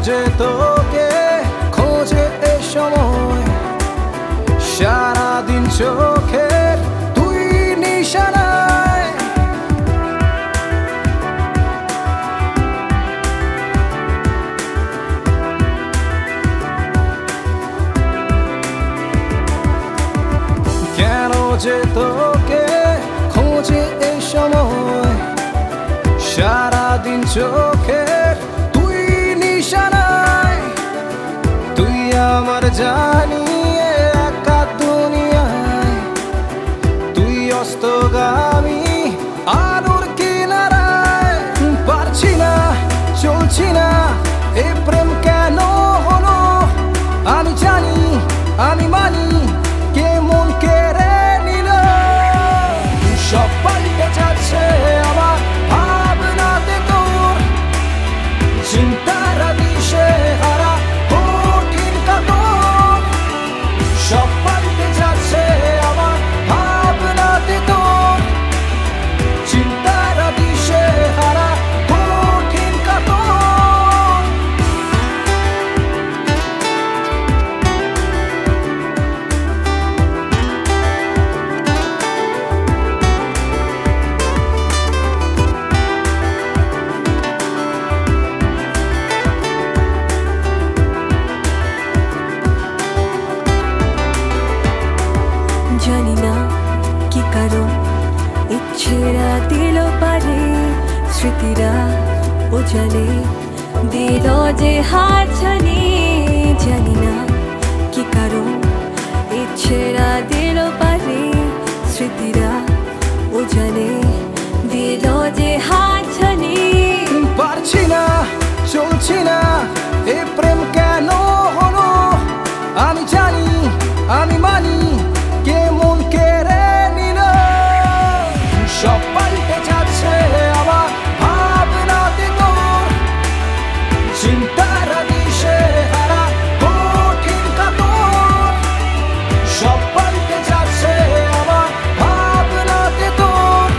যে তোকে খোঁজে এ সময়, সারাদিন চোখের তুই নিশানায়। কেন যে তোকে খোঁজে এ সময়, সারাদিন চোখের তুই নিশানায়। তুই আমার জানি একা দুনিয়ায়, তুই অস্তগামী আলোর কিনারায়। পারছি না, চলছি না, এ প্রেম কেন হলো? আমি জানি, আমি মানি, কে মন কেড়ে নিল? সব পাল্টে যাচ্ছে আমার ভাবনাতে তোর, চিন্তার দিশে হারা কঠিন কাতর। সব পাল্টে যাচ্ছে আমার ভাবনাতে তোর, চিন্তার দিশে হারা কঠিন কাতর। জানি না কি কারণ ইচ্ছেরা দিল পারে, স্মৃতিরা ও জানে দিল যে হাত ছানি। জানি না কি কারণ ইচ্ছেরা দিল পারে, স্মৃতিরা ও জানে দিল যে হাত ছানি। পারছি না, চলছি না, এ প্রেম কেন হলো? আমি জানি, আমি মানি, কে মন কেড়ে নিল? সব পাল্টে যাচ্ছে আমার ভাবনাতে তোর, চিন্তার দিশে হারা কঠিন কাতর। সব পাল্টে যাচ্ছে আমার ভাবনাতে তোর,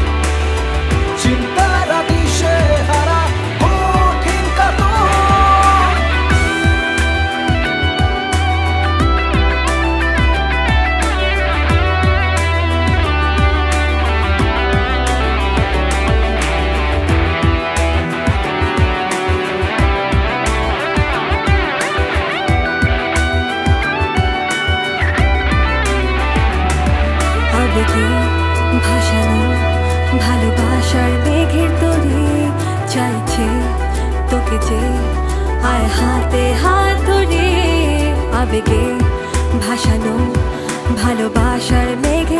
চিন্তার দিশে হারা কঠিন কাতর। আবেগে ভাসানো ভালোবাসার মেঘের তরে, চাইছে তোকে যে আয় হাতে হাত ধরে। আবেগে ভাসানো ভালোবাসার মেঘের